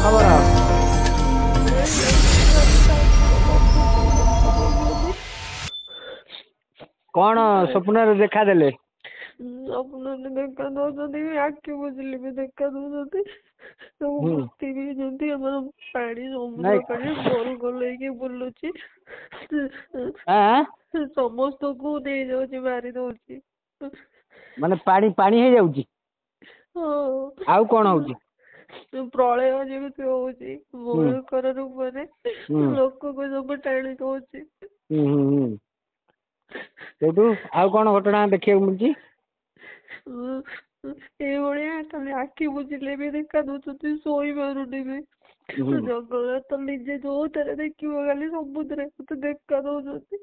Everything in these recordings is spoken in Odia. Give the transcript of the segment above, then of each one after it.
ଖବର? କଣ ସ୍ୱପ୍ନରେ ଦେଖାଦେଲେ? ସ୍ୱପ୍ନରେ ଦେଖା ଦଉଛନ୍ତି, ଆଖି ବୁଝିଲେ ବି ଦେଖା ଦଉଛନ୍ତି, ସବୁ ମୂର୍ତ୍ତି ବି ଯେମିତି ଆମର ପାଣି ସମୁଦ୍ର ପାଣି ଗୋଲ ଗୋଲ ହେଇକି ବୁଲୁଛି, ସମସ୍ତଙ୍କୁ ନେଇଯାଉଛି, ମାରି ଦଉଛି। ମାନେ ପାଣି ପାଣି ହେଇଯାଉଛି? ଆଉ କଣ ହଉଛି? ପ୍ରଳୟ ଯେମିତି ହଉଛି ଭୟଙ୍କର ରୂପରେ ଲୋକକୁ ସବୁ ଟାଣି ଦଉଛି। ସେଇଠୁ ଆଉ କଣ ଘଟଣା ଦେଖିବାକୁ ମିଳୁଛି? ଏଇଭଳିଆ ଖାଲି ଆଖି ବୁଝିଲେ ବି ଦେଖା ଦଉଛନ୍ତି, ଶୋଇ ପାରୁନି ବି। ଜଗନ୍ନାଥ ନିଜେ ଯୋଉଥିରେ ଦେଖିବ ଖାଲି ସମୁଦ୍ର ମତେ ଦେଖା ଦଉଛନ୍ତି।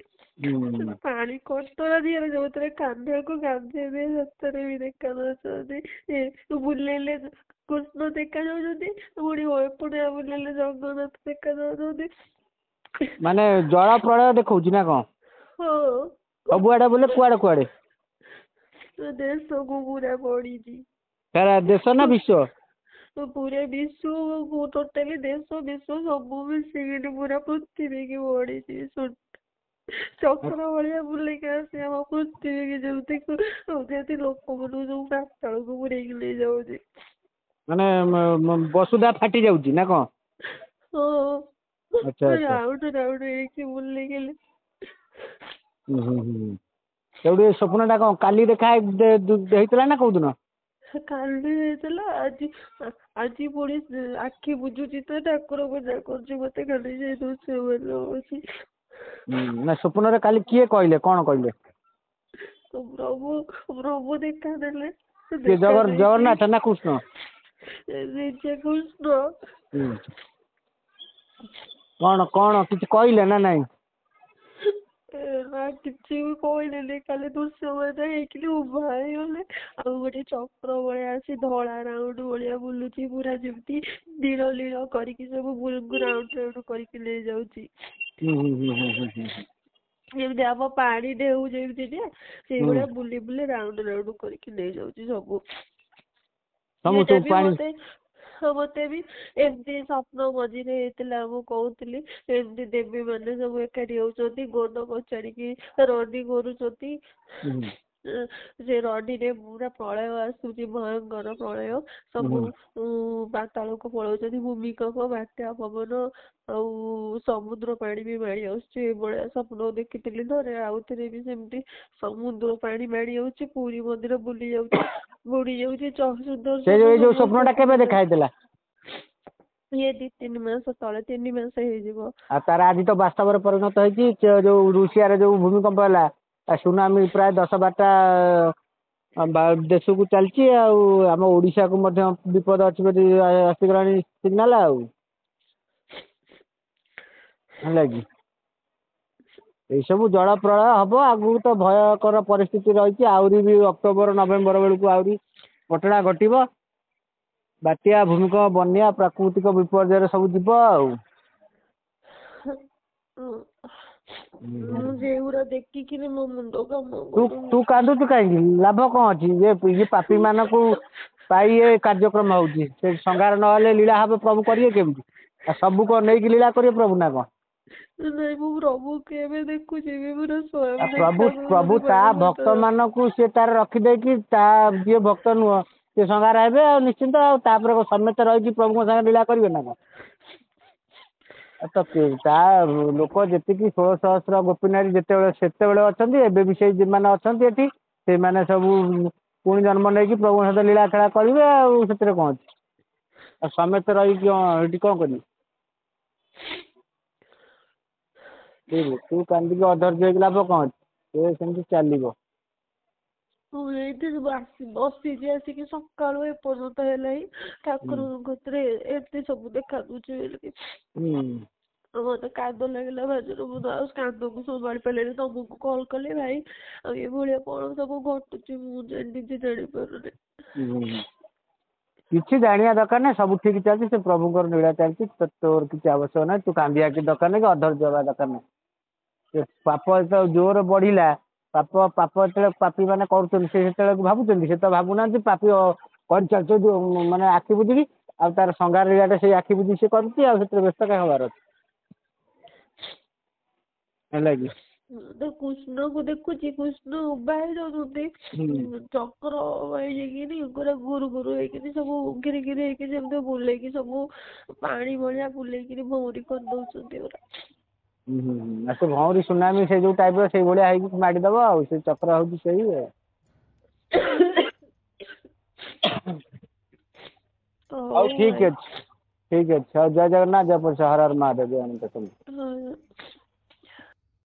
ପାଣି କଷ୍ଟରା ଦିଅରେ ଯୋଉଥିରେ କାନ୍ଧକୁ ଗାଧେଇବେ ସେଥିରେ ବି ଦେଖା ଦଉଛନ୍ତି। ବୁଲେଇଲେ କୃଷ୍ଣ ଦେଖା ଯାଉଛନ୍ତି, ପୁଣି ଏପଟେ ବୁଲେଇଲେ ଜଗନ୍ନାଥ ଦେଖା ଯାଉଛନ୍ତି। ମାନେ ଜଳ ପ୍ରଳୟ ଦେଖଉଛି ନା କଣ? ହଁ। ସବୁଆଡେ ବୋଲେ କୁଆଡେ କୁଆଡେ? ଦେଶକୁ ପୁରା ପଡିଛି। ସାରା ଦେଶ ନା ବିଶ୍ଵ? ପୁରା ବିଶ୍ଵ, ଟୋଟାଲି ଦେଶ ବିଶ୍ଵ ସବୁ ମିଶିକିରି ପୁରା ପୃଥିବୀକି ପଡିଛି। ଚକ୍ର ଭଳିଆ ବୁଲିକି ଆସି ଆମ ପୃଥିବୀକି ଯେମିତି ଲୋକମାନଙ୍କୁ ସବୁ ପାତାଳକୁ ପୁରେଇକି ନେଇଯାଉଛି। ମାନେ ବସୁଧା ଫାଟି ଯାଉଛି ନା କଣ? ଆଚ୍ଛା ଆଚ୍ଛା। ରାଉଣ୍ଡ ରାଉଣ୍ଡ ହେଇକି ବୁଲିକିଲି। ସେଉଠୁ ଏ ସ୍ୱପ୍ନ ଟା କଣ କାଲି ଦେଖା ହେଇଥିଲା ନା କୋଉଦିନ? କାଲି ହେଇଥିଲା, ଆଜି ପୁଣି ଆଖି ବୁଝୁଛି ତ ଠାକୁର ପୂଜା କରୁଛି, ମତେ କାଲି ଯାଇ ଦୃଶ୍ୟ ହଉଛି। ନା ସ୍ୱପ୍ନରେ କାଲି କିଏ କହିଲେ, କଣ କହିଲେ? ପ୍ରଭୁ ଦେଖା ଦେଲେ। କିଏ ଜଗନ୍ନାଥ ନା କୃଷ୍ଣ? ନିଜେ କୃଷ୍ଣ। କଣ କଣ କିଛି କହିଲେ ନା ନାଇଁ? ନା କିଛି ବି କହିଲେନି, ଖାଲି ଦୃଶ୍ୟମାନ ହେଇକି ଉଭା ହେଇଗଲେ। ଆଉ ଗୋଟେ ଚକ୍ର ଭଳିଆ ଅଛି, ଧଳା ରାଉଣ୍ଡ ଭଳିଆ ବୁଲୁଛି, ପୁରା ଯେମିତି ନୀଳ ନୀଳ କରିକି ସବୁ ରାଉଣ୍ଡ ରାଉଣ୍ଡ କରିକି ନେଇଯାଉଛି। ଯେମିତି ଆମ ପାଣି ଢେଉ ଯେମିତି ଯେ ସେଇଭଳିଆ ବୁଲି ବୁଲି ରାଉଣ୍ଡ ରାଉଣ୍ଡ କରିକି ନେଇଯାଉଛି ସବୁ। ସେଇଟା ବି ମତେ ବି ଏମିତି ସ୍ୱପ୍ନ ମଝିରେ ହେଇଥିଲା, ମୁଁ କହୁଥିଲି ଏମିତି ଦେବୀ ମାନେ ସବୁ ଏକାଠି ହଉଛନ୍ତି, ଗୋଦ କଚାଡିକି ରଡି କରୁଛନ୍ତି। ସେ ରଡିରେ ପୁରା ପ୍ରଳୟ ଆସୁଛି, ଭୟଙ୍କର ପ୍ରଳୟ। ସବୁ ପାତାଳକୁ ପଳଉଛନ୍ତି, ଭୂମିକମ୍ପ, ବାତ୍ୟା, ପବନ ଆଉ ସମୁଦ୍ର ପାଣି ବି ମାଡ଼ି ଆସୁଛି। ଏଇଭଳିଆ ସ୍ୱପ୍ନ ଦେଖିଥିଲି ଥରେ, ଆଉଥରେ ବି ସେମିତି ସମୁଦ୍ର ପାଣି ମାଡ଼ି ଆସୁଛି, ପୁରୀ ମନ୍ଦିର ବୁଲି ଯାଉଛି, ବୁଡି ଯାଉଛି। ସୁଦର୍ଶନ ଯୋଉ ସ୍ୱପ୍ନ ଟା କେବେ ଦେଖା ହେଇଥିଲା? ଇଏ 2-3 ମାସ ତଳେ, 3 ମାସ ହେଇଯିବ। ଆଉ ତାର ଆଜି ତ ବାସ୍ତବରେ ପରିଣତ ହେଇଛି। ଯୋଉ ରୁଷିଆରେ ଯୋଉ ଭୂମିକମ୍ପ ହେଲା, ସୁନାମି ପ୍ରାୟ 10-12ଟା ଦେଶକୁ ଚାଲିଛି। ଆଉ ଆମ ଓଡିଶାକୁ ମଧ୍ୟ ବିପଦ ଅଛି ବୋଲି ଆସିଗଲାଣି ସିଗ୍ନାଲ। ଆଉ ହେଲା କି ଏଇ ସବୁ ଜଳ ପ୍ରଳୟ ହବ ଆଗକୁ, ତ ଭୟଙ୍କର ପରିସ୍ଥିତି ରହିଛି। ଆହୁରି ବି ଅକ୍ଟୋବର ନଭେମ୍ବର ବେଳକୁ ଆହୁରି ଘଟଣା ଘଟିବ। ବାତ୍ୟା, ଭୂମିକମ୍ପ, ବନ୍ୟା, ପ୍ରାକୃତିକ ବିପର୍ଯ୍ୟୟରେ ସବୁ ଯିବ ଆଉ। ମୁଁ ସେଗୁରା ଦେଖିକିରି ମୋ ମୁଣ୍ଡ କାମ କରୁନି। ତୁ କାନ୍ଦୁଛୁ କାହିଁକି? ଲାଭ କଣ ଅଛି? ଇଏ ପାପୀ ମାନଙ୍କୁ ପାଇଁ ଏ କାର୍ଯ୍ୟକ୍ରମ ହଉଛି। ସେ ସଂହାର ନହେଲେ ଲୀଳା ଭାବେ ପ୍ରଭୁ କରିବେ କେମିତି? ଆଉ ସବୁ କଣ ନେଇକି ଲୀଳା କରିବେ ପ୍ରଭୁ ନା କଣ? ନାଇଁ, ମୁଁ ପ୍ରଭୁ କେବେ ଦେଖୁଛି ପୁରା ସ୍ୱୟଂ ପ୍ରଭୁ ତା ଭକ୍ତ ମାନଙ୍କୁ ସିଏ ତାର ରଖିଦେଇକି, ତା ଯିଏ ଭକ୍ତ ନୁହଁ ସେ ସଂହାର ହେବେ ଆଉ ନିଶ୍ଚିନ୍ତ। ଆଉ ତାପରେ ସମେତ ରହିକି ପ୍ରଭୁଙ୍କ ସାଙ୍ଗେ ଲୀଳା କରିବେ ନା କଣ? ତା ଲୋକ ଯେତିକି 16 ସହସ୍ର ଗୋପୀନାରୀ ସେତେବେଳେ ଅଛନ୍ତି, ଏବେ ବି ସେଇ ଯୋଉମାନେ ଅଛନ୍ତି ଏଠି, ସେମାନେ ସବୁ ପୁଣି ଜନ୍ମ ନେଇକି ପ୍ରଭୁଙ୍କ ସହିତ ଲୀଳା ଖେଳା କରିବେ। ଆଉ ସେଥିରେ କଣ ଅଛି? ଆଉ ସମେତ ରହିକି ଏଠି କଣ କରିବେ? ତୁ କାନ୍ଦିକି ଅଧୈର୍ଯ୍ୟ ହେଇକି ଲାଭ କଣ ଅଛି? ସେ ସେମିତି ଚାଲିବ। ମୁଁ ଏଇଠି ବସିଛି ଆସିକି ସକାଳୁ ଏପର୍ଯ୍ୟନ୍ତ ହେଲାଣି, ଠାକୁରଙ୍କ କତିରେ ଏମିତି ସବୁ ଦେଖା ଦଉଛି ବୋଲିକି। ମତେ କାନ୍ଦ ଲାଗିଲା ଭାବିରୁ, ମୁଁ ଆଉ କାନ୍ଦକୁ ସମ୍ଭାଳି ପାରିଲିନି, ତମକୁ କଲ୍ କଲି। ଭାଇ, ଆଉ ଏଭଳିଆ କଣ ସବୁ ଘଟୁଛି, ମୁଁ ନିଜେ ଜାଣିପାରୁନି। କିଛି ଜାଣିବା ଦରକାର ନାହିଁ, ସବୁ ଠିକ ଚାଲିଛି। ସେ ପ୍ରଭୁଙ୍କର ଲୀଳା ଚାଲିଛି, ତୋର କିଛି ଆବଶ୍ୟକ ନାହିଁ। ତୁ କାନ୍ଦିବା କିଛି ଦରକାର ନାହିଁ, କି ଅଧୈର୍ଯ୍ୟ ହବା ଦରକାର ନାହିଁ। ପାପ ଯେତେବେଳେ ଜୋର ବଢିଲା, ପାପ ଯେତେବେଳେ ପାପୀ ମାନେ କରୁଛନ୍ତି, ସେ ସେତେବେଳେ ଭାବୁଛନ୍ତି? ସେ ତ ଭାବୁନାହାନ୍ତି। ପାପୀ କରିଚାଲିଛନ୍ତି ମାନେ ଆଖି ବୁଝିକି। ଆଉ ତାର ସଂଗାର ରିଆଟେ ସେଇ ଆଖି ବୁଜି ସେ କରୁଛି ଆଉ ସେଥିରେ ବ୍ୟସ୍ତ କାଇଁ ହବାର ଅଛି ହେଲା କି କୃଷ୍ଣକୁ ଦେଖୁଛି କୃଷ୍ଣ ଉଭା ହେଇଯାଉଛନ୍ତି ଚକ୍ର ହେଇକିନି ପୁରା ଗୁରୁ ଗୁରୁ ହେଇକିନି ସବୁ ଘିରି ଘିରି ହେଇକି ଯେମିତି ବୁଲେଇକି ସବୁ ପାଣି ଭଳିଆ ବୁଲେଇକିନି ଭଉଁରୀ କରିଦଉଛନ୍ତି ପୁରା। ଆଉ ସେ ଭଉଁରୀ ସୁନାମି ସେ ଯୋଉ ଟାଇପର ସେଇଭଳିଆ ହେଇକି ମାଡ଼ିଦବ ଆଉ ସେ ଚକ୍ର ହଉଛି ସେଇ ଆଉ। ହଉ ଠିକ ଅଛି ହଉ ଜୟ ଜଗନ୍ନାଥ ଜୟ ପଛେ ହର ହର ମହାଦେବ ଜୟ ଅନନ୍ତ ଶମ୍ଭୁ।